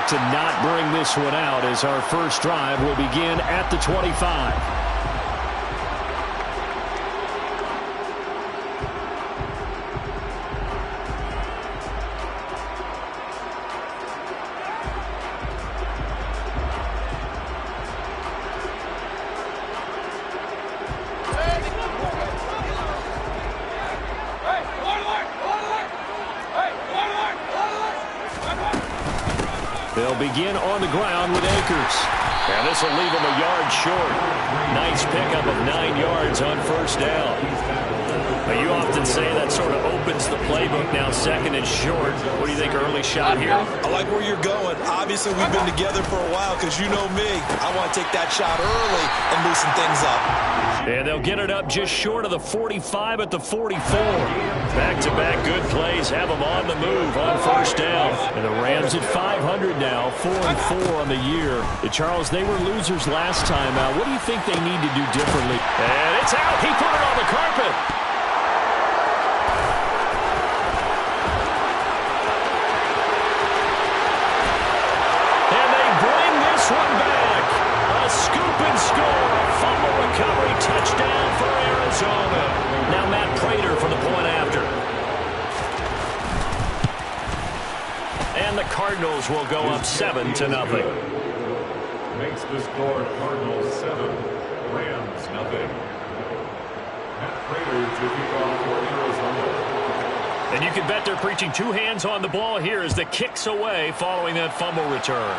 to not bring this one out as our first drive will begin at the 25. They'll begin on the ground with Akers. And this will leave him a yard short. Nice pickup of 9 yards on first down. Now, you often say that sort of opens the playbook now, second and short. What do you think, early shot here? I like where you're going. Obviously, we've been together for a while because you know me. I want to take that shot early and loosen things up. And they'll get it up just short of the 45 at the 44. Back-to-back good plays have them on the move on first down. And the Rams at 500 now, 4-4 on the year. And Charles, they were losers last time out. What do you think they need to do differently? And it's out. He put it on the carpet. And they bring this one back. A scoop and score. Fumble recovery touchdown for Arizona. Now Matt Prater for the point after. And the Cardinals will go up 7-0. Makes the score Cardinals 7, Rams nothing. Matt Prater to kick off for Arizona. And you can bet they're preaching 2 hands on the ball here as the kick's away following that fumble return.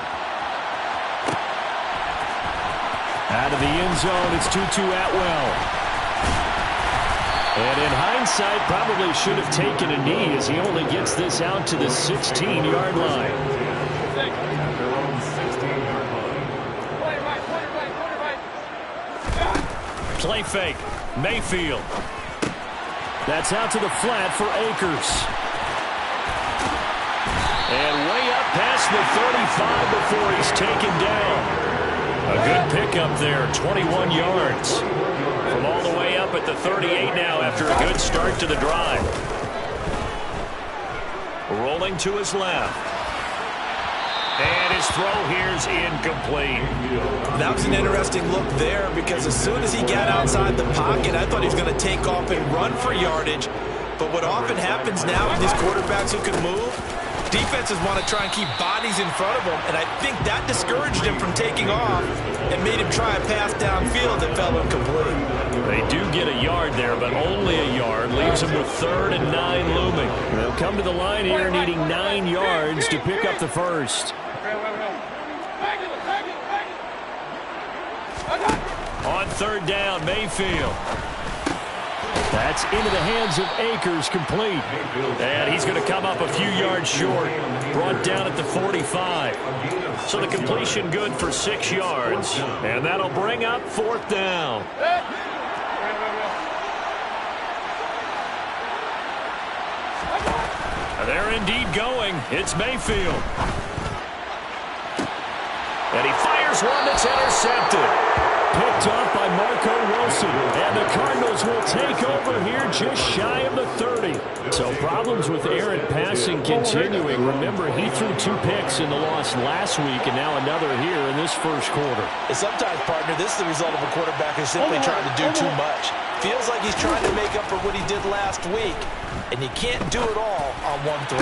Out of the end zone, it's Tutu Atwell. And in hindsight, probably should have taken a knee as he only gets this out to the 16-yard line. At their own 16-yard line. Play fake. Mayfield. That's out to the flat for Akers. And way up past the 35 before he's taken down. A good pickup there, 21 yards. From all the way up at the 38 now after a good start to the drive. Rolling to his left. And his throw here's incomplete. That was an interesting look there because as soon as he got outside the pocket, I thought he was going to take off and run for yardage. But what often happens now with these quarterbacks who can move, defenses want to try and keep bodies in front of them, and I think that discouraged him from taking off and made him try a pass downfield that fell incomplete. They do get a yard there, but only a yard. Leaves them with 3rd and 9 looming. They'll come to the line here needing 9 yards to pick up the first. On 3rd down, Mayfield. That's into the hands of Akers, complete. And he's going to come up a few yards short. Brought down at the 45. So the completion good for 6 yards. And that'll bring up 4th down. They're indeed going. It's Mayfield. And he fires one that's intercepted. Picked off by Marco Wilson. And the Cardinals will take over here just shy of the 30. So problems with errant passing continuing. Remember, he threw 2 picks in the loss last week and now another here in this first quarter. And sometimes, partner, this is the result of a quarterback who's simply trying to do too much. Feels like he's trying to make up for what he did last week. And you can't do it all on one throw.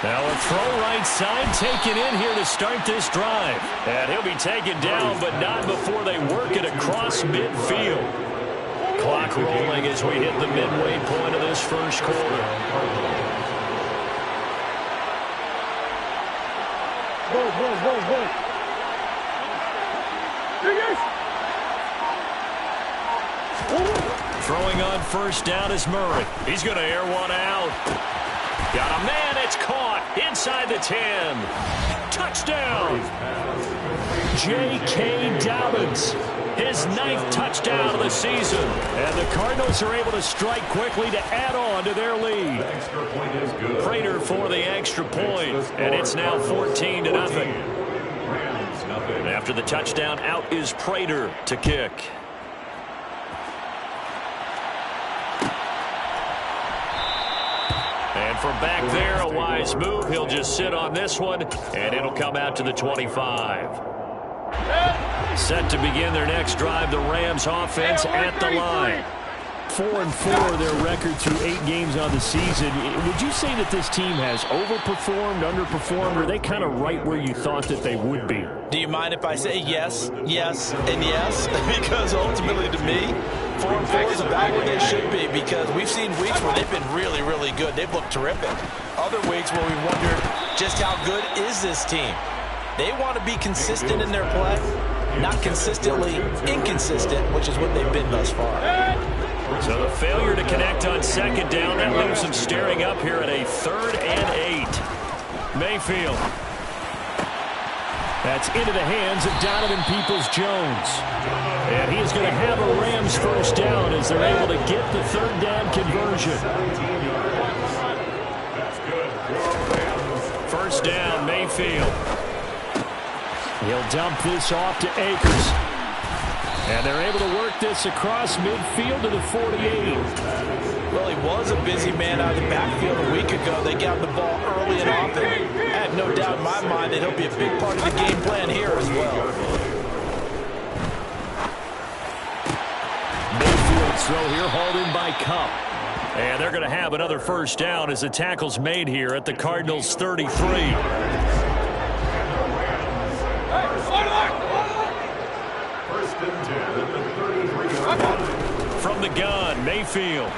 Now a throw right side taken in here to start this drive. And he'll be taken down, but not before they work it across midfield. Clock rolling as we hit the midway point of this first quarter. Go. Throwing on first down is Murray. He's going to air one out. Got a man, it's caught inside the 10. Touchdown. J.K. Dobbins, his 9th touchdown of the season. And the Cardinals are able to strike quickly to add on to their lead. Prater for the extra point, and it's now 14-0. After the touchdown, out is Prater to kick. from back there, a wise move. He'll just sit on this one, and it'll come out to the 25. Set to begin their next drive, the Rams offense at the line. 4-4 their record through 8 games on the season. Would you say that this team has overperformed, underperformed, or are they kind of right where you thought that they would be? Do you mind if I say yes, yes, and yes? Because ultimately to me, 4-4 is about where they should be, because we've seen weeks where they've been really, really good. They've looked terrific. Other weeks where we wondered just how good is this team. They want to be consistent in their play, not consistently inconsistent, which is what they've been thus far. So the failure to connect on second down, that leaves them staring up here at a 3rd and 8. Mayfield. That's into the hands of Donovan Peoples-Jones. And he is going to have a Rams first down as they're able to get the 3rd down conversion. First down, Mayfield. He'll dump this off to Akers. And they're able to work this across midfield to the 48. Well, he was a busy man out of the backfield a week ago. They got the ball early and often. I have no doubt in my mind that he'll be a big part of the game plan here as well. Mayfield's throw here hauled in by Cup. And they're going to have another first down as the tackle's made here at the Cardinals' 33. From the gun, Mayfield.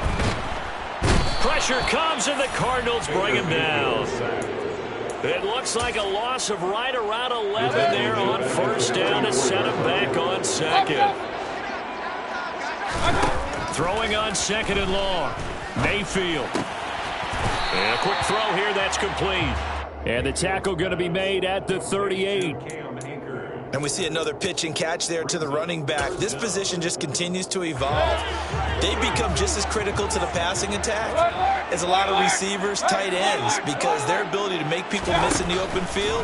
Pressure comes, and the Cardinals bring him down. It looks like a loss of right around 11 there on first down to set him back on second. Throwing on second and long. Mayfield. And a quick throw here, that's complete. And the tackle going to be made at the 38. And we see another pitch and catch there to the running back. This position just continues to evolve. They become just as critical to the passing attack as a lot of receivers, tight ends, because their ability to make people miss in the open field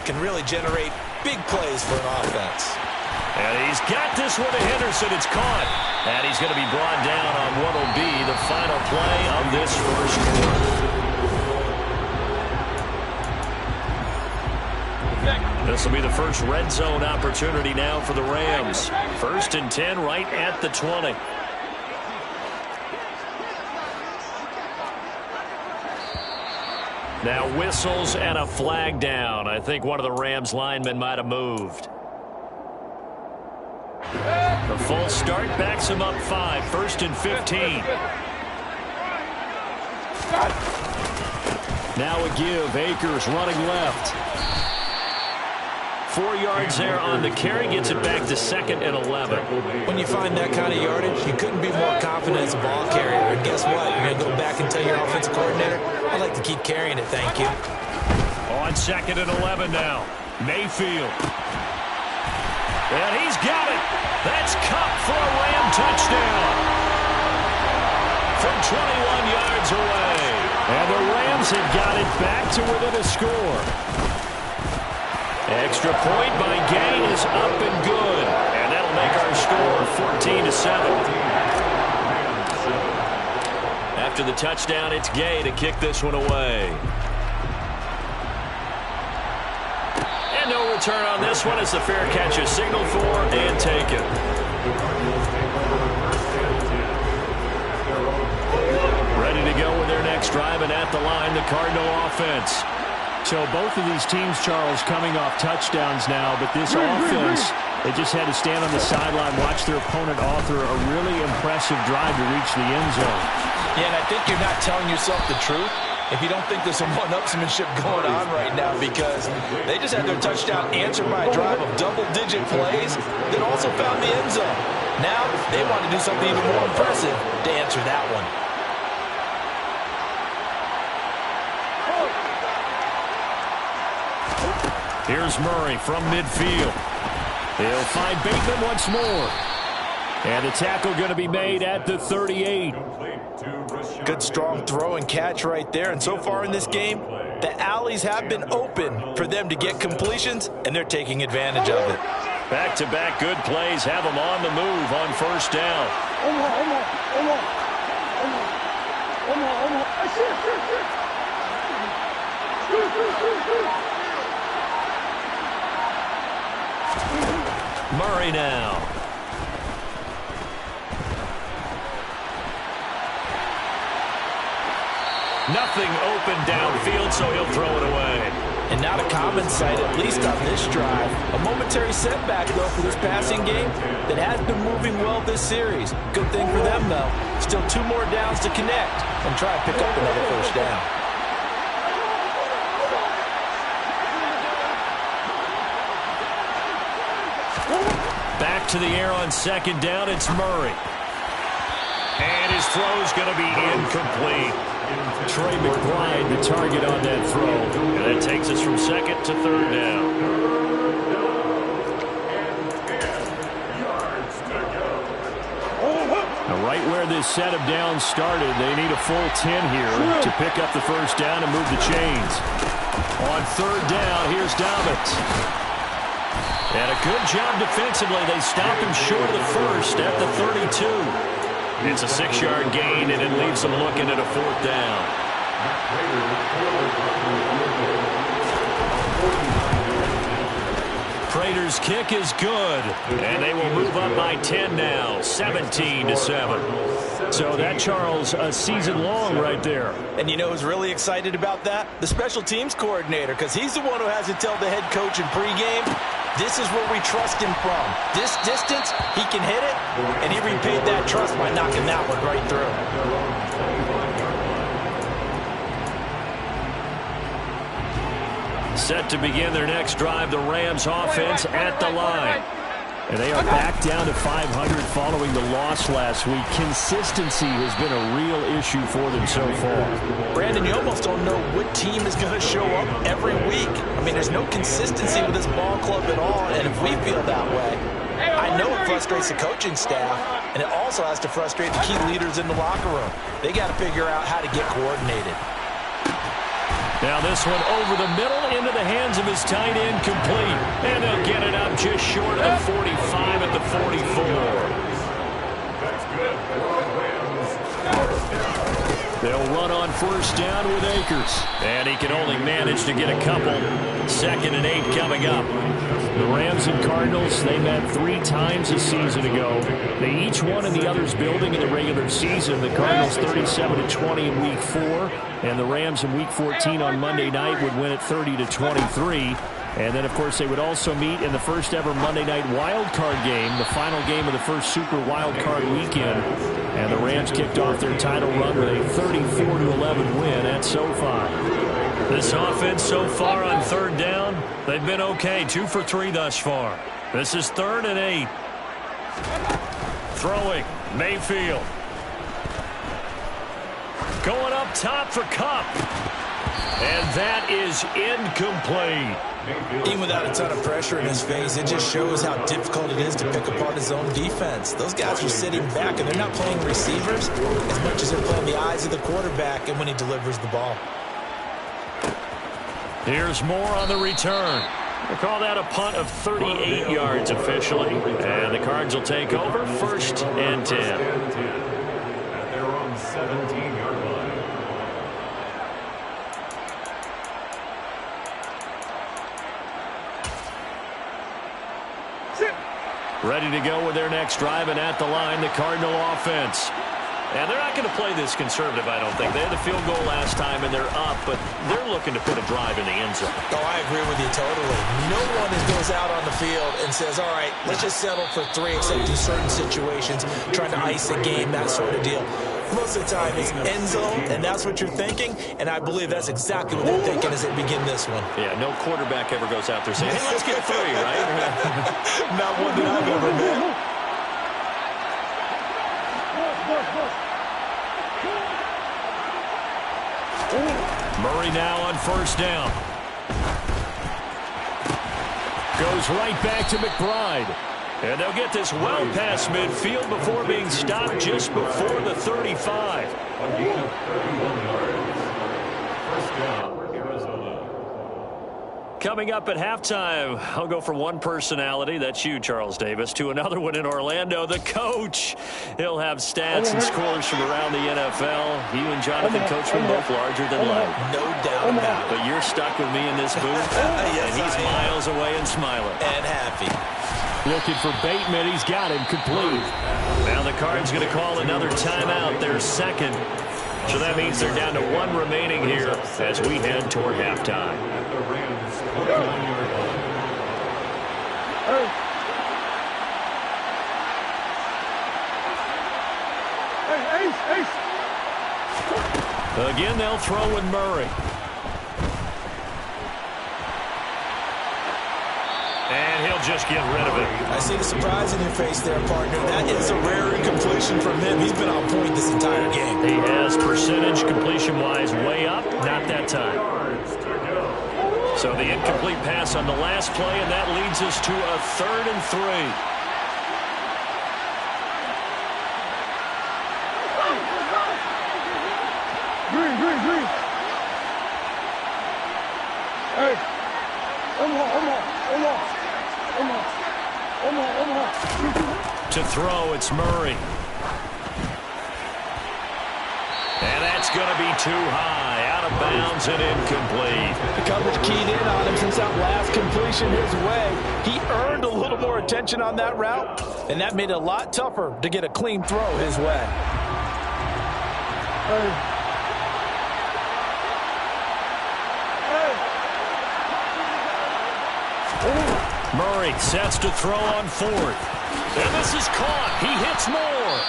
can really generate big plays for an offense. And he's got this one to Henderson. It's caught. And he's going to be brought down on what will be the final play of this first quarter. This will be the first red zone opportunity now for the Rams. 1st and 10 right at the 20. Now whistles and a flag down. I think one of the Rams linemen might have moved. The full start backs him up 5. 1st and 15. Now a give. Akers running left. 4 yards there on the carry, gets it back to 2nd and 11. When you find that kind of yardage, you couldn't be more confident as a ball carrier. And guess what? You're going to go back and tell your offensive coordinator, I'd like to keep carrying it, thank you. On 2nd and 11 now. Mayfield. And he's got it. That's Cup for a Ram touchdown. From 21 yards away. And the Rams have got it back to within a score. Extra point by Gay is up and good. And that'll make our score 14-7. After the touchdown, it's Gay to kick this one away. And no return on this one as the fair catch is signaled for and taken. Ready to go with their next drive, and at the line, the Cardinal offense. So both of these teams, Charles, coming off touchdowns now, but this offense, they just had to stand on the sideline, watch their opponent author a really impressive drive to reach the end zone. Yeah, and I think you're not telling yourself the truth if you don't think there's some one-upsmanship going on right now, because they just had their touchdown answered by a drive of double-digit plays that also found the end zone. Now they want to do something even more impressive to answer that one. Here's Murray from midfield. He'll find Bateman once more. And the tackle going to be made at the 38. Good strong throw and catch right there. And so far in this game, the alleys have been open for them to get completions, and they're taking advantage of it. Back-to-back good plays have them on the move on first down. Murray now. Nothing open downfield, so he'll throw it away. And not a common sight, at least on this drive. A momentary setback, though, for this passing game that has been moving well this series. Good thing for them, though. Still 2 more downs to connect and try to pick up another first down. Back to the air on second down, it's Murray. And his throw's going to be incomplete. Trey McBride, the target on that throw. And that takes us from second to third down. Now, right where this set of downs started, they need a full 10 here to pick up the first down and move the chains. On third down, here's Dobbins. And a good job defensively. They stop him short of the first at the 32. It's a 6-yard gain, and it leaves them looking at a fourth down. Prater's kick is good, and they will move up by 10 now, 17-7. So that, Charles, a season long right there. And you know who's really excited about that? The special teams coordinator, because he's the one who has to tell the head coach in pregame, this is where we trust him from. This distance, he can hit it, and he repaid that trust by knocking that one right through. Set to begin their next drive, the Rams offense at the line. And they are back down to 500 following the loss last week. Consistency has been a real issue for them so far. Brandon, you almost don't know what team is going to show up every week. I mean, there's no consistency with this ball club at all, and if we feel that way, I know it frustrates the coaching staff, and it also has to frustrate the key leaders in the locker room. They got to figure out how to get coordinated. Now this one over the middle into the hands of his tight end, complete. And they'll get it up just short of the 45 at the 44. They'll run on first down with Akers. And he can only manage to get a couple. 2nd and 8 coming up. The Rams and Cardinals, they met 3 times a season ago. They each won in the other's building in the regular season. The Cardinals 37-20 in Week 4, and the Rams in Week 14 on Monday night would win it 30-23. And then, of course, they would also meet in the first ever Monday night wild card game, the final game of the first Super Wild Card weekend. And the Rams kicked off their title run with a 34-11 win at SoFi. This offense so far on third down, they've been okay. 2 for 3 thus far. This is 3rd and 8. Throwing, Mayfield. Going up top for Kupp. And that is incomplete. Even without a ton of pressure in his face, it just shows how difficult it is to pick apart his own defense. Those guys are sitting back, and they're not playing receivers as much as they're playing the eyes of the quarterback and when he delivers the ball. Here's more on the return. They call that a punt of 38 yards officially. And the Cards will take over 1st and 10. At their own 17-yard line. Ready to go with their next drive, and at the line, the Cardinal offense. And they're not going to play this conservative, I don't think. They had the field goal last time, and they're up, but they're looking to put a drive in the end zone. Oh, I agree with you totally. No one goes out on the field and says, all right, let's just settle for 3, except in certain situations, trying to ice a game, that sort of deal. Most of the time, it's end zone, and that's what you're thinking, and I believe that's exactly what they're thinking as they begin this one. Yeah, no quarterback ever goes out there saying, hey, let's get 3, right? Not one that I've ever met. Murray now on first down. Goes right back to McBride. And they'll get this well past midfield before being stopped just before the 35. Coming up at halftime, I'll go from one personality, that's you, Charles Davis, to another one in Orlando, the coach. He'll have stats and scores from around the NFL. You and Jonathan Coachman both larger than life. No doubt about it. But you're stuck with me in this booth, Yes, and he's miles away and smiling. And happy. Looking for Bateman. He's got him complete. Now the Cards going to call another timeout, their second. So that means they're down to one remaining here as we head toward halftime. At the Rams 49-yard line. Again, they'll throw with Murray. And he'll just get rid of it. I see the surprise in your face there, partner. That is a rare incompletion from him. He's been on point this entire game. He has percentage completion-wise way up, not that time. So the incomplete pass on the last play, and that leads us to a 3rd and 3. To throw, it's Murray. And that's going to be too high, out of bounds and incomplete. The coverage keyed in on him since that last completion his way. He earned a little more attention on that route, and that made it a lot tougher to get a clean throw his way. Murray sets to throw on 4th. And this is caught. He hits more.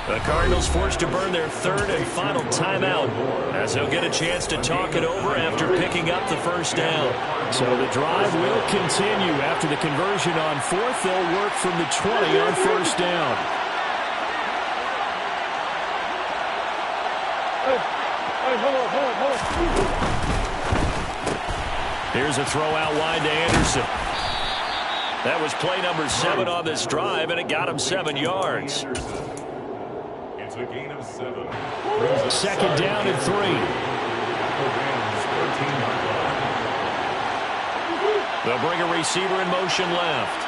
The Cardinals forced to burn their 3rd and final timeout as they'll get a chance to talk it over after picking up the first down. So the drive will continue. After the conversion on 4th, they'll work from the 20 on first down. Here's a throw out wide to Anderson. That was play number 7 on this drive, and it got him 7 yards. It's a gain of 7. 2nd down and 3. The Rams 13-yard line. They'll bring a receiver in motion left.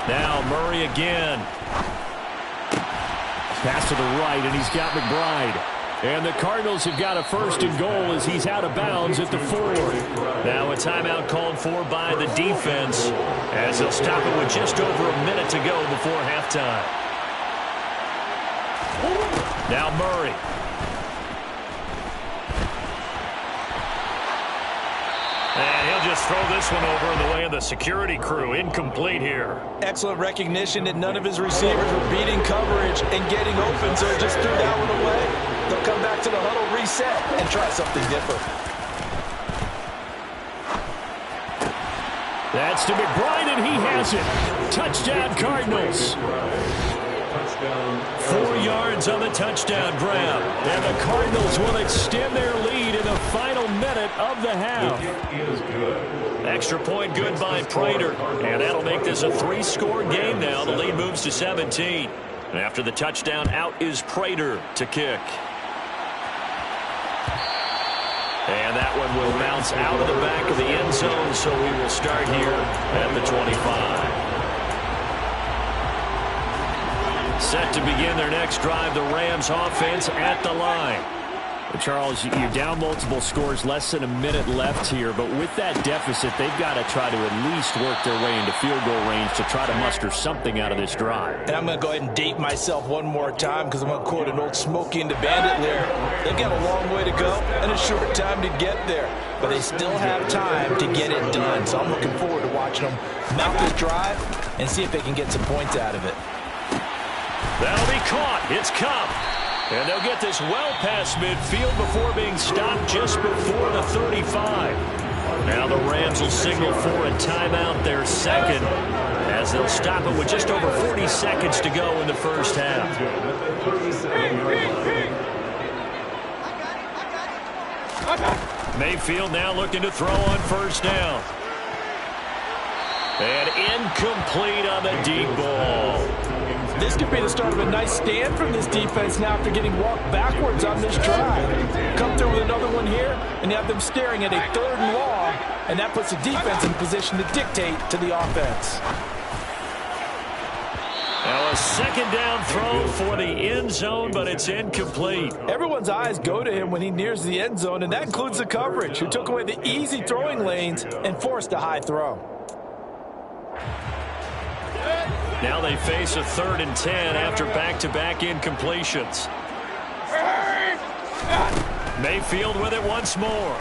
Now Murray again. Pass to the right, and he's got McBride. And the Cardinals have got a 1st and goal as he's out of bounds at the 4. Now a timeout called for by the defense as they'll stop it with just over a minute to go before halftime. Now Murray. And he'll just throw this one over in the way of the security crew. Incomplete here. Excellent recognition that none of his receivers were beating coverage and getting open, so he just threw that one away. They'll come back to the huddle, reset, and try something different. That's to McBride, and he has it. Touchdown, Cardinals. 4 yards on the touchdown grab. And the Cardinals will extend their lead in the final minute of the half. Extra point good by Prater. And that'll make this a 3-score game now. The lead moves to 17. And after the touchdown, out is Prater to kick. And that one will bounce out of the back of the end zone, so we will start here at the 25. Set to begin their next drive, the Rams offense at the line. Charles, you're down multiple scores, less than a minute left here, but with that deficit, they've got to try to at least work their way into field goal range to try to muster something out of this drive. And I'm going to go ahead and date myself one more time because I'm going to quote an old Smokey and the Bandit lyric. They've got a long way to go and a short time to get there, but they still have time to get it done. So I'm looking forward to watching them mount this drive and see if they can get some points out of it. That'll be caught. It's Cup. And they'll get this well past midfield before being stopped just before the 35. Now the Rams will signal for a timeout, their second, as they'll stop it with just over 40 seconds to go in the first half. Mayfield now looking to throw on first down. And incomplete on the deep ball. this could be the start of a nice stand from this defense now after getting walked backwards on this drive. Come through with another one here, and you have them staring at a 3rd and long, and that puts the defense in position to dictate to the offense. Now a 2nd down throw for the end zone, but it's incomplete. Everyone's eyes go to him when he nears the end zone, and that includes the coverage, who took away the easy throwing lanes and forced a high throw. Now they face a 3rd and 10 after back-to-back incompletions. Mayfield with it once more.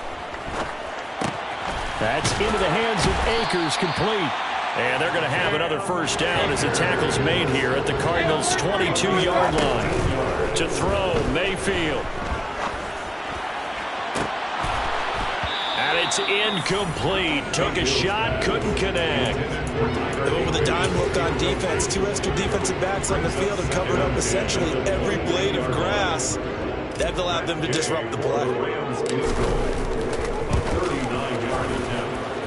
That's into the hands of Akers, complete. And they're going to have another 1st down as the tackle's made here at the Cardinals' 22-yard line. To throw, Mayfield. And it's incomplete. Took a shot, couldn't connect. Over the dime look on defense. 2 extra defensive backs on the field have covered up essentially every blade of grass. That allowed them to disrupt the play.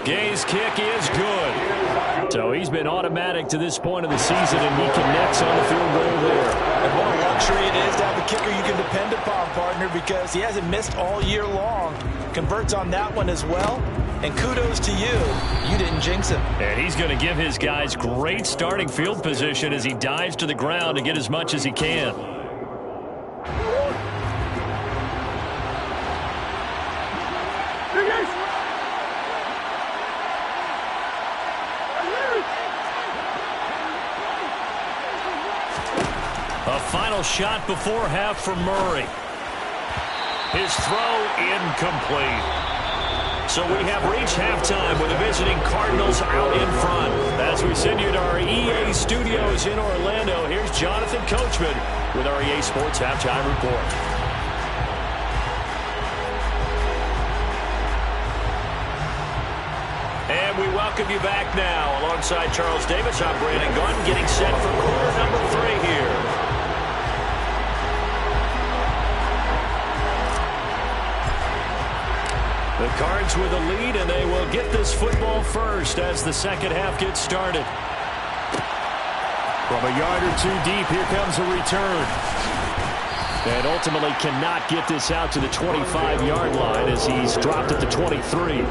Gay's kick is good. So he's been automatic to this point of the season, and he connects on the field goal there. And what a luxury it is to have a kicker you can depend upon, partner, because he hasn't missed all year long. Converts on that one as well. And kudos to you. You didn't jinx him. And he's going to give his guys great starting field position as he dives to the ground to get as much as he can. A final shot before half for Murray. His throw incomplete. So we have reached halftime with the visiting Cardinals out in front. As we send you to our EA studios in Orlando, here's Jonathan Coachman with our EA Sports Halftime Report. And we welcome you back now. Alongside Charles Davis, I'm Brandon Gunn, getting set for quarter number 3 here. The Cards with a lead, and they will get this football first as the 2nd half gets started. From a yard or 2 deep, here comes a return. And ultimately cannot get this out to the 25-yard line as he's dropped at the 23.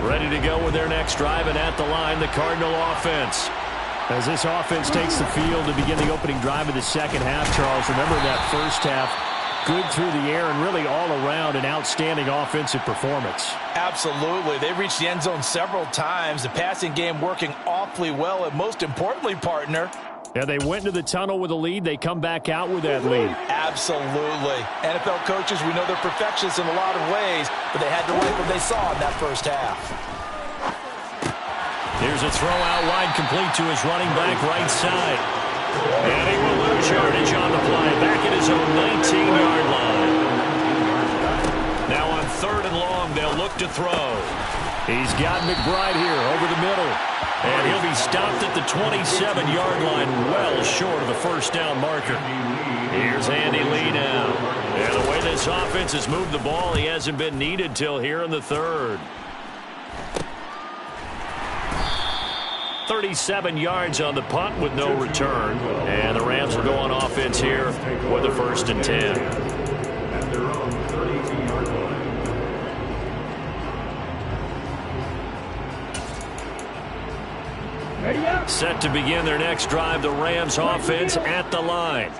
Ready to go with their next drive, and at the line, the Cardinal offense. As this offense takes the field to begin the opening drive of the 2nd half, Charles, remember that 1st half, good through the air and really all around an outstanding offensive performance. Absolutely. They reached the end zone several times. The passing game working awfully well, and most importantly, partner, yeah, they went into the tunnel with a lead. They come back out with that lead. Absolutely. NFL coaches, we know they're perfectionists in a lot of ways, but they had to like what they saw in that 1st half. Here's a throw out wide, complete to his running back right side. And he will lose yardage on the play, back at his own 19-yard line. Now on 3rd and long, they'll look to throw. He's got McBride here over the middle. And he'll be stopped at the 27-yard line, well short of the 1st down marker. Here's Andy Lee now. And the way this offense has moved the ball, he hasn't been needed till here in the 3rd. 37 yards on the punt with no return. And the Rams will go on offense here with a 1st and 10. At their own 32-yard line. Set to begin their next drive, the Rams offense at the line.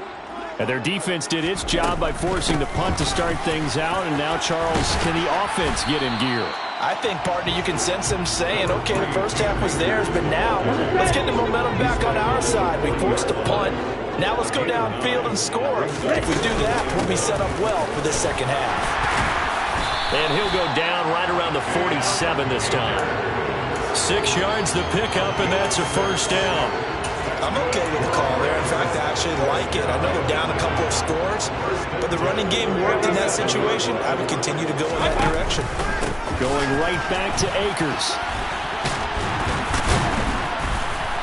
And their defense did its job by forcing the punt to start things out. And now, Charles, can the offense get in gear? I think, partner, you can sense them saying, okay, the 1st half was theirs, but now let's get the momentum back on our side. We forced a punt. Now let's go downfield and score. If we do that, we'll be set up well for this 2nd half. And he'll go down right around the 47 this time. 6 yards the pickup, and that's a 1st down. I'm okay with the call there. In fact, I actually like it. I know they're down a couple of scores, but the running game worked in that situation. I would continue to go in that direction. Going right back to Akers.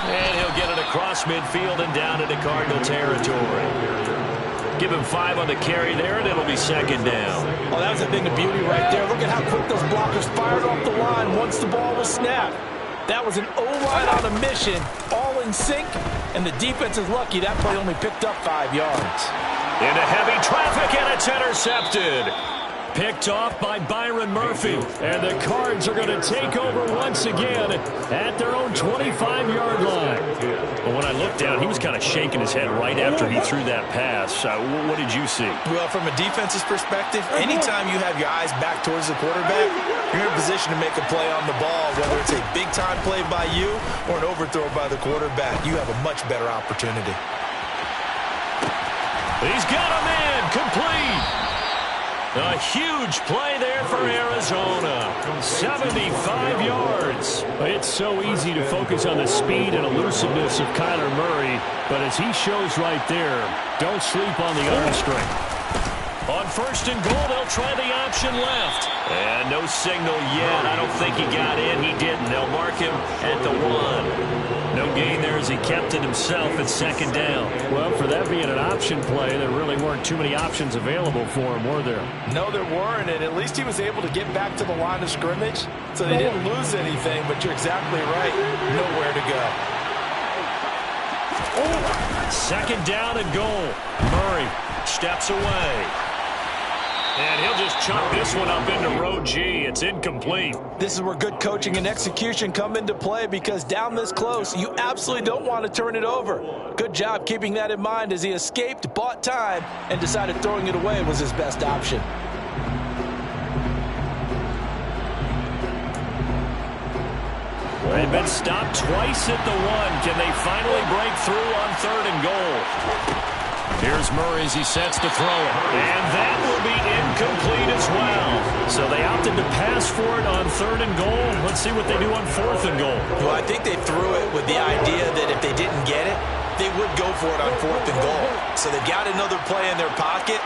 And he'll get it across midfield and down into Cardinal territory. Give him 5 on the carry there, and it'll be 2nd down. Oh, that was a thing of beauty right there. Look at how quick those blockers fired off the line once the ball was snapped. That was an O-line on a mission, all in sync, and the defense is lucky that play only picked up 5 yards. Into heavy traffic, and it's intercepted. Picked off by Byron Murphy. And the Cards are going to take over once again at their own 25-yard line. Well, when I looked down, he was kind of shaking his head right after he threw that pass. What did you see? Well, from a defense's perspective, anytime you have your eyes back towards the quarterback, you're in a position to make a play on the ball, whether it's a big-time play by you or an overthrow by the quarterback. You have a much better opportunity. He's got a man complete. A huge play there for Arizona. 75 yards. It's so easy to focus on the speed and elusiveness of Kyler Murray, but as he shows right there, don't sleep on the arm strength. On first and goal, they'll try the option left. And no signal yet. I don't think he got in. He didn't. They'll mark him at the 1. No gain there as he kept it himself at second down. Well, for that being an option play, there really weren't too many options available for him, were there? No, there weren't, and at least he was able to get back to the line of scrimmage, so they didn't lose anything, but you're exactly right. Nowhere to go. Second down and goal. Murray steps away. And he'll just chunk this one up into row G. It's incomplete. This is where good coaching and execution come into play, because down this close, you absolutely don't want to turn it over. Good job keeping that in mind as he escaped, bought time, and decided throwing it away was his best option. They've been stopped twice at the 1. Can they finally break through on third and goal? Here's Murray as he sets to throw it. And that will be incomplete as well. So they opted to pass for it on third and goal. Let's see what they do on fourth and goal. Well, I think they threw it with the idea that if they didn't get it, they would go for it on fourth and goal. So they've got another play in their pocket.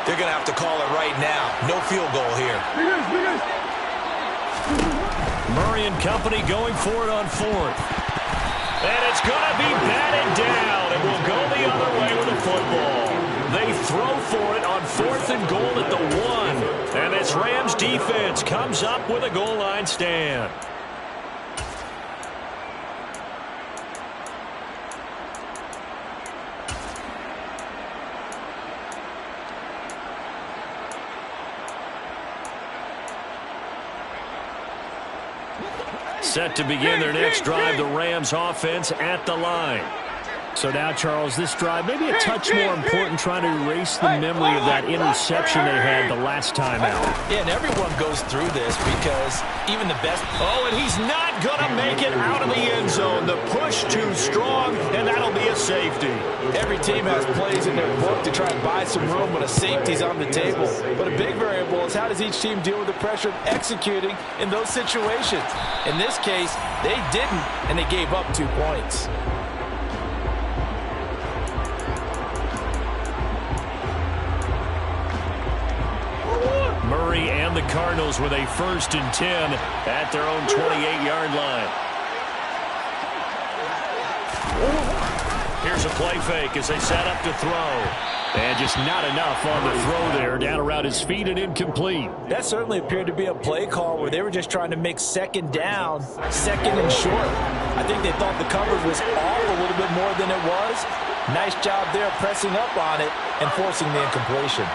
They're going to have to call it right now. No field goal here. Murray and company going for it on fourth. And it's going to be batted down. It will go the other way with the football. They throw for it on fourth and goal at the 1. And this Rams defense comes up with a goal line stand. Set to begin their next drive, the Rams offense at the line. So now, Charles, this drive maybe a touch more important, trying to erase the memory of that interception they had the last time out. Yeah, and everyone goes through this because even the best... Oh, and he's not going to make it out of the end zone. The push too strong, and that'll be a safety. Every team has plays in their book to try and buy some room when a safety's on the table. But a big variable is how does each team deal with the pressure of executing in those situations. In this case, they didn't, and they gave up 2 points. Murray and the Cardinals with a 1st and 10 at their own 28-yard line. Here's a play fake as they set up to throw. And just not enough on the throw there. Down around his feet and incomplete. That certainly appeared to be a play call where they were just trying to make second down, second and short. I think they thought the coverage was off a little bit more than it was. Nice job there pressing up on it and forcing the incompletion.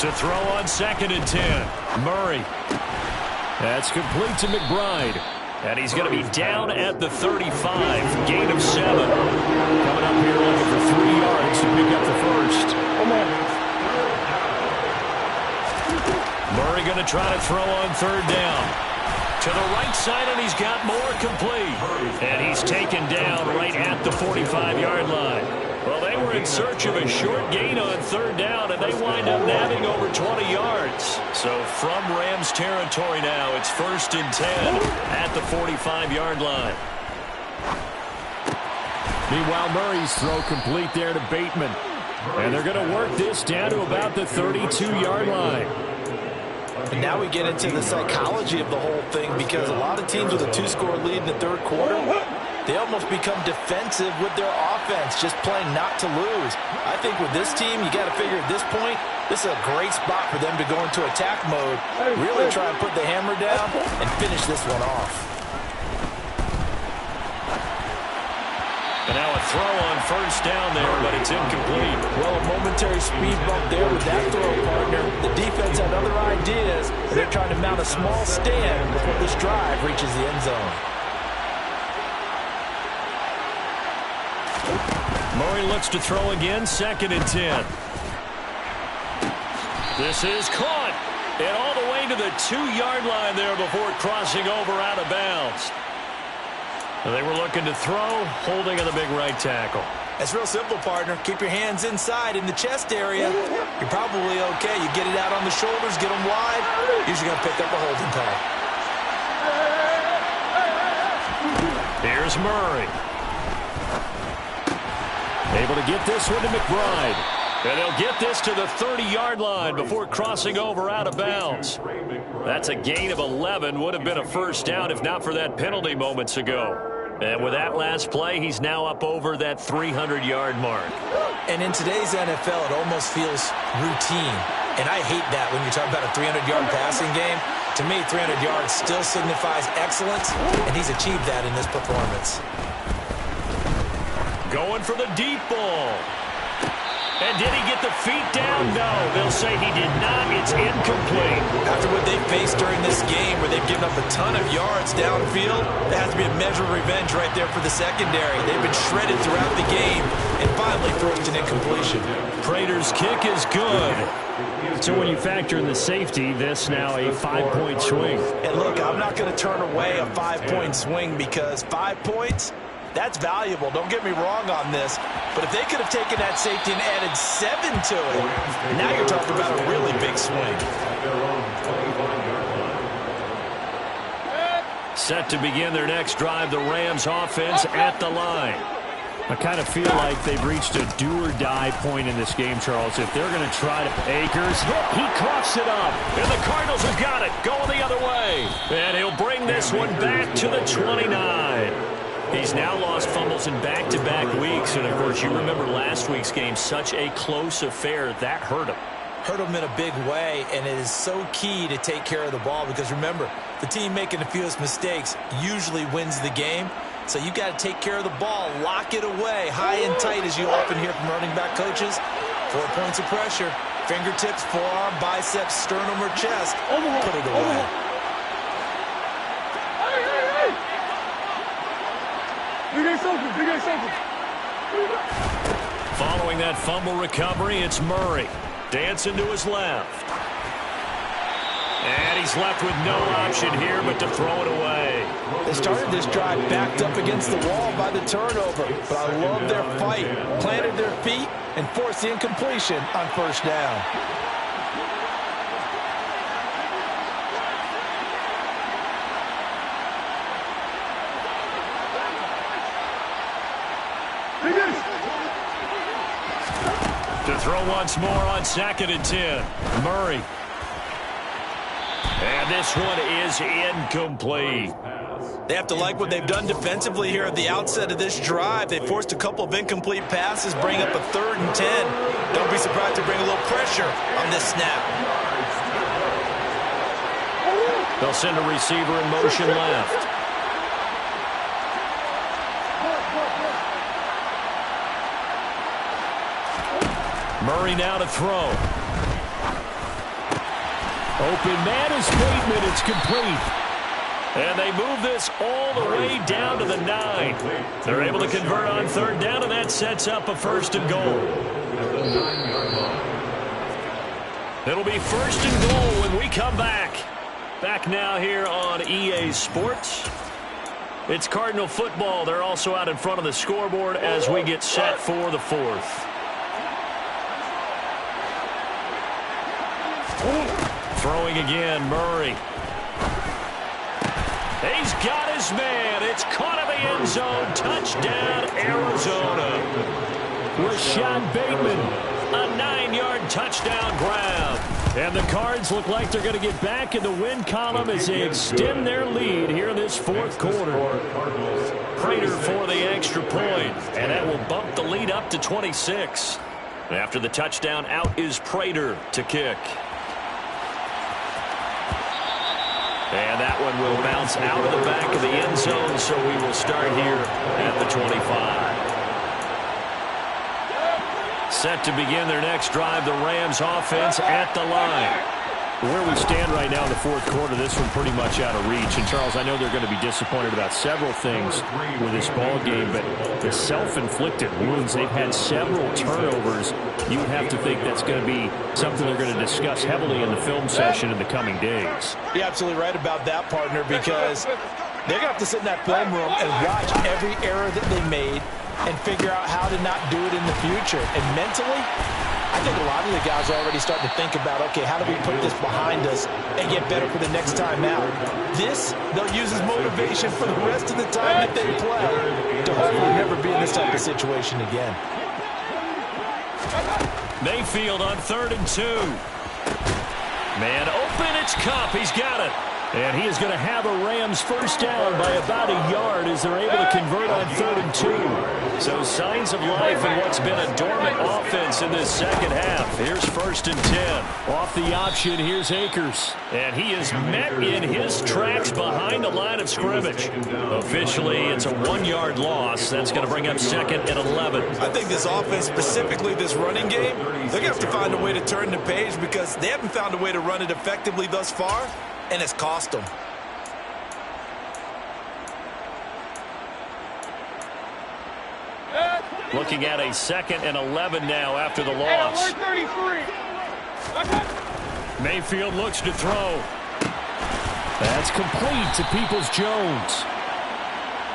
To throw on 2nd and 10. Murray. That's complete to McBride. And he's going to be down at the 35. Gain of 7. Coming up here looking for 3 yards to pick up the first. Murray going to try to throw on 3rd down. To the right side, and he's got more complete. And he's taken down right at the 45-yard line. Well, they were in search of a short gain on 3rd down, and they wind up nabbing over 20 yards. So from Rams territory now, it's 1st and 10 at the 45-yard line. Meanwhile, Murray's throw complete there to Bateman. And they're going to work this down to about the 32-yard line. And now we get into the psychology of the whole thing, because a lot of teams with a 2-score lead in the 3rd quarter, they almost become defensive with their offense, just playing not to lose. I think with this team, you got to figure at this point, this is a great spot for them to go into attack mode, really try and put the hammer down and finish this one off. And now a throw on first down there, but it's incomplete. Well, a momentary speed bump there with that throw, partner. The defense had other ideas, and they're trying to mount a small stand before this drive reaches the end zone. Murray looks to throw again, 2nd and 10. This is caught. And all the way to the 2-yard line there before crossing over out of bounds. They were looking to throw, holding on the big right tackle. It's real simple, partner. Keep your hands inside in the chest area. You're probably okay. You get it out on the shoulders, get them wide. Usually going to pick up a holding call. Here's Murray. Able to get this one to McBride. And they'll get this to the 30-yard line before crossing over out of bounds. That's a gain of 11. Would have been a first down if not for that penalty moments ago. And with that last play, he's now up over that 300-yard mark. And in today's NFL, it almost feels routine. And I hate that when you're talking about a 300-yard passing game. To me, 300 yards still signifies excellence, and he's achieved that in this performance. Going for the deep ball. And did he get the feet down? No, they'll say he did not. It's incomplete. After what they faced during this game where they've given up a ton of yards downfield, there has to be a measure of revenge right there for the secondary. They've been shredded throughout the game and finally forced an incompletion. Prater's kick is good. So when you factor in the safety, this now a 5-point swing. And look, I'm not going to turn away a 5-point swing because 5 points, that's valuable. Don't get me wrong on this. But if they could have taken that safety and added 7 to it, now you're talking about a really big swing. Set to begin their next drive, the Rams offense at the line. I kind of feel like they've reached a do-or-die point in this game, Charles. If they're going to try to Akers, he coughs it up, and the Cardinals have got it, going the other way. And he'll bring this one back to the 29. He's now lost fumbles in back-to-back weeks, and of course, you remember last week's game, such a close affair, that hurt him. Hurt him in a big way, and it is so key to take care of the ball because remember, the team making the fewest mistakes usually wins the game. So you got to take care of the ball, lock it away, high and tight, as you often hear from running back coaches. 4 points of pressure, fingertips, forearm, biceps, sternum, or chest. Put it away. Following that fumble recovery, it's Murray. Dancing to his left. And he's left with no option here but to throw it away. They started this drive backed up against the wall by the turnover, but I love their fight. Planted their feet and forced the incompletion on first down. To throw once more on 2nd and 10. Murray. And this one is incomplete. They have to like what they've done defensively here at the outset of this drive. They forced a couple of incomplete passes, bring up a 3rd and 10. Don't be surprised to bring a little pressure on this snap. They'll send a receiver in motion left. Murray now to throw. Open man is Bateman. It's complete. And they move this all the way down to the 9. They're able to convert on 3rd down, and that sets up a 1st and goal. It'll be 1st and goal when we come back. Back now here on EA Sports. It's Cardinal football. They're also out in front of the scoreboard as we get set for the 4th. Throwing again, Murray. He's got his man. It's caught in the end zone. Touchdown, Arizona. Rashad Bateman, a 9-yard touchdown grab. And the Cards look like they're going to get back in the win column as they extend their lead here in this 4th quarter. Prater for the extra point, and that will bump the lead up to 26. After the touchdown, out is Prater to kick. And that one will bounce out of the back of the end zone, so we will start here at the 25. Set to begin their next drive, the Rams offense at the line. Where we stand right now in the fourth quarter, this one pretty much out of reach. And, Charles, I know they're going to be disappointed about several things with this ball game, but the self-inflicted wounds, they've had several turnovers. You would have to think that's going to be something they're going to discuss heavily in the film session in the coming days. You're absolutely right about that, partner, because they're going to have to sit in that film room and watch every error that they made and figure out how to not do it in the future. And mentally, I think a lot of the guys are already starting to think about, okay, how do we put this behind us and get better for the next time out? This, they'll use as motivation for the rest of the time that they play to hopefully never be in this type of situation again. Mayfield on 3rd and 2. Man open, it's Kupp. He's got it. And he is going to have a Rams first down by about a yard as they're able to convert on 3rd and 2. So signs of life in what's been a dormant offense in this second half. Here's 1st and 10. Off the option, here's Akers. And he is met in his tracks behind the line of scrimmage. Officially, it's a 1-yard loss. That's going to bring up 2nd and 11. I think this offense, specifically this running game, they're going to have to find a way to turn the page because they haven't found a way to run it effectively thus far, and it's cost them. Looking at a 2nd and 11 now after the loss. Mayfield looks to throw. That's complete to Peoples-Jones.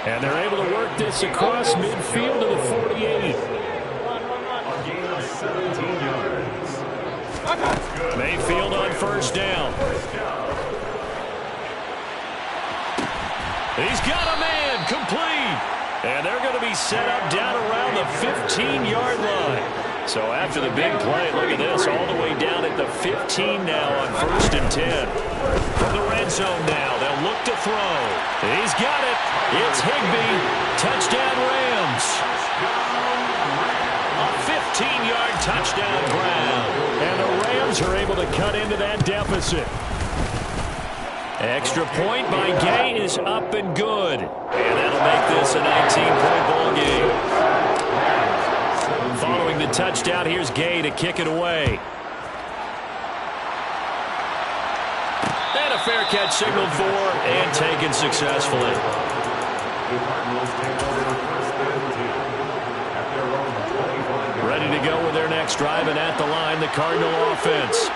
And they're able to work this across midfield to the 48. Mayfield on 1st down. He's got a man, complete. And they're going to be set up down around the 15-yard line. So after the big play, look at this, all the way down at the 15 now on 1st and 10. From the red zone now, they'll look to throw. He's got it. It's Higbee. Touchdown Rams. A 15-yard touchdown ground. And the Rams are able to cut into that deficit. Extra point by Gay is up and good. And that'll make this a 19-point ball game. Following the touchdown, here's Gay to kick it away. And a fair catch signaled for and taken successfully. Ready to go with their next drive, and at the line, the Cardinal offense.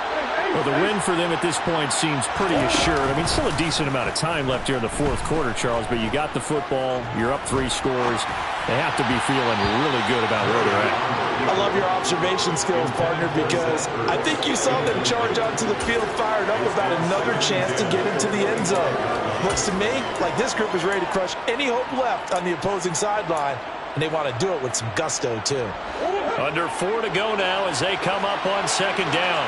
Well, the win for them at this point seems pretty assured. I mean, still a decent amount of time left here in the fourth quarter, Charles, but you got the football, you're up 3 scores. They have to be feeling really good about where they're at. I love your observation skills, partner, because I think you saw them charge onto the field fired up about another chance to get into the end zone. Looks to me like this group is ready to crush any hope left on the opposing sideline, and they want to do it with some gusto, too. Under 4 to go now as they come up on 2nd down.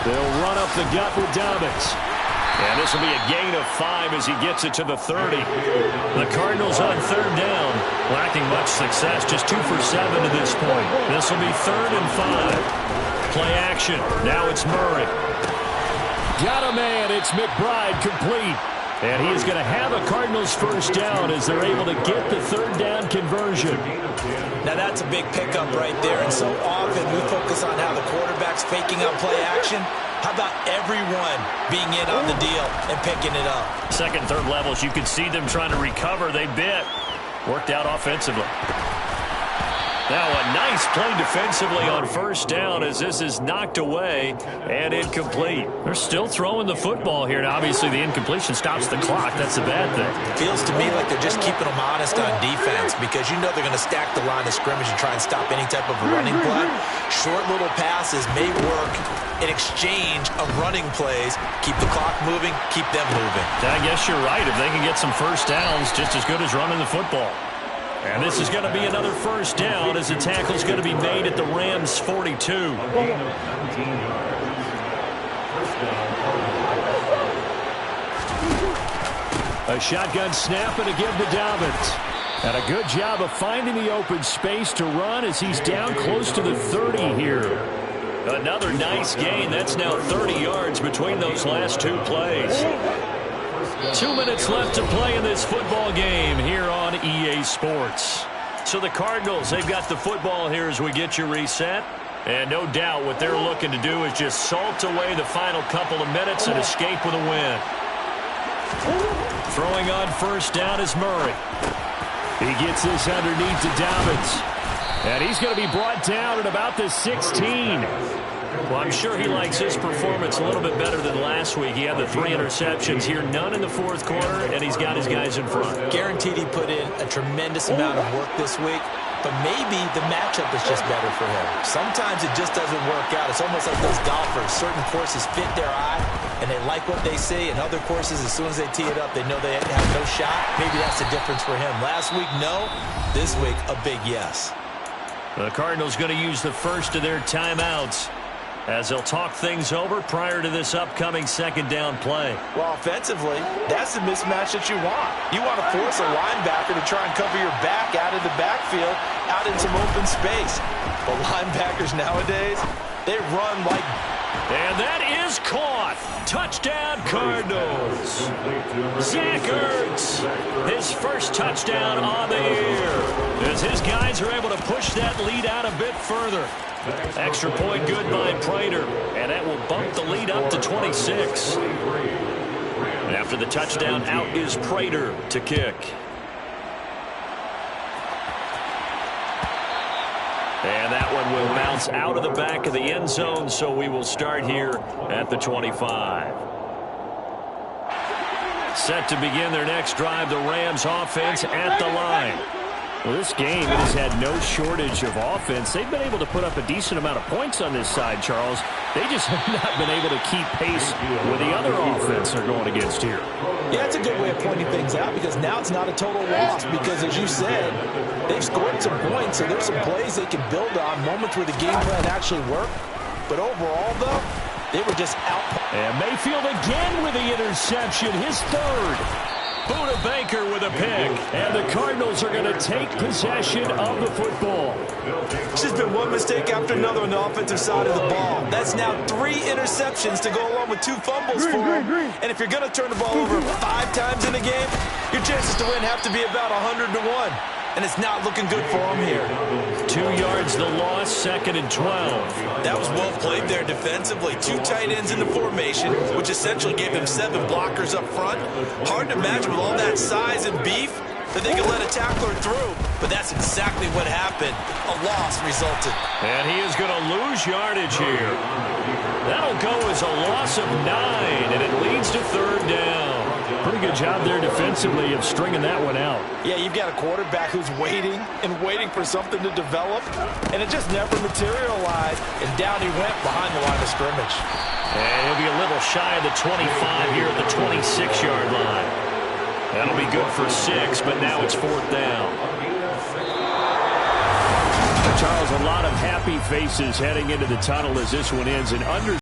They'll run up the gut with Dobbins. And this will be a gain of 5 as he gets it to the 30. The Cardinals on 3rd down, lacking much success, just 2 for 7 to this point. This will be 3rd and 5. Play action. Now it's Murray. Got a man. It's McBride, complete. And he is going to have a Cardinals first down as they're able to get the 3rd down conversion. Now that's a big pickup right there, and so often we focus on how the quarterback's faking up play action. How about everyone being in on the deal and picking it up? 2nd, 3rd levels, you can see them trying to recover. They bit. Worked out offensively. Now a nice play defensively on 1st down as this is knocked away and incomplete. They're still throwing the football here. Now obviously the incompletion stops the clock. That's the bad thing. Feels to me like they're just keeping them honest on defense because you know they're going to stack the line of scrimmage and try and stop any type of a running play. Short little passes may work in exchange of running plays. Keep the clock moving, keep them moving. I guess you're right. If they can get some first downs, just as good as running the football. And this is going to be another first down as the tackle is going to be made at the Rams' 42. A shotgun snap and a give to Dobbins. And a good job of finding the open space to run as he's down close to the 30 here. Another nice gain. That's now 30 yards between those last 2 plays. 2 minutes left to play in this football game here on EA Sports. So the Cardinals, they've got the football here as we get you reset. And no doubt what they're looking to do is just salt away the final couple of minutes and escape with a win. Throwing on first down is Murray. He gets this underneath to Dobbins. And he's going to be brought down at about the 16. Well, I'm sure he likes his performance a little bit better than last week. He had the 3 interceptions here, none in the fourth quarter, and he's got his guys in front. Guaranteed he put in a tremendous amount of work this week, but maybe the matchup is just better for him. Sometimes it just doesn't work out. It's almost like those golfers. Certain courses fit their eye, and they like what they see, and other courses, as soon as they tee it up, they know they have no shot. Maybe that's the difference for him. Last week, no. This week, a big yes. The Cardinals going to use the first of their timeouts as they'll talk things over prior to this upcoming second down play. Well, offensively, that's the mismatch that you want. You want to force a linebacker to try and cover your back out of the backfield, out in some open space. But linebackers nowadays, they run like... And that is caught. Touchdown, Cardinals. Zach Ertz, his first touchdown on the year, as his guys are able to push that lead out a bit further. Extra point good by Prater, and that will bump the lead up to 26. After the touchdown, out is Prater to kick. And that one will bounce out of the back of the end zone, so we will start here at the 25. Set to begin their next drive, the Rams offense at the line. Well, this game, it has had no shortage of offense. They've been able to put up a decent amount of points on this side, Charles. They just have not been able to keep pace with the other offense they're going against here. Yeah, it's a good way of pointing things out because now it's not a total loss because, as you said, they've scored some points, so there's some plays they can build on, moments where the game plan actually worked. But overall, though, they were just out. And Mayfield again with the interception, his third. Buda Baker with a pick. And the Cardinals are going to take possession of the football. It's just been one mistake after another on the offensive side of the ball. That's now 3 interceptions to go along with 2 fumbles for him. And if you're going to turn the ball over 5 times in a game, your chances to win have to be about 100 to 1. And it's not looking good for him here. 2 yards the loss, 2nd and 12. That was well played there defensively. 2 tight ends in the formation, which essentially gave them 7 blockers up front. Hard to imagine with all that size and beef that they could let a tackler through. But that's exactly what happened. A loss resulted. And he is going to lose yardage here. That'll go as a loss of 9, and it leads to 3rd down. Pretty good job there defensively of stringing that one out. Yeah, you've got a quarterback who's waiting and waiting for something to develop, and it just never materialized, and down he went behind the line of scrimmage. And he'll be a little shy of the 25 here at the 26-yard line. That'll be good for 6, but now it's 4th down. Charles, a lot of happy faces heading into the tunnel as this one ends. An under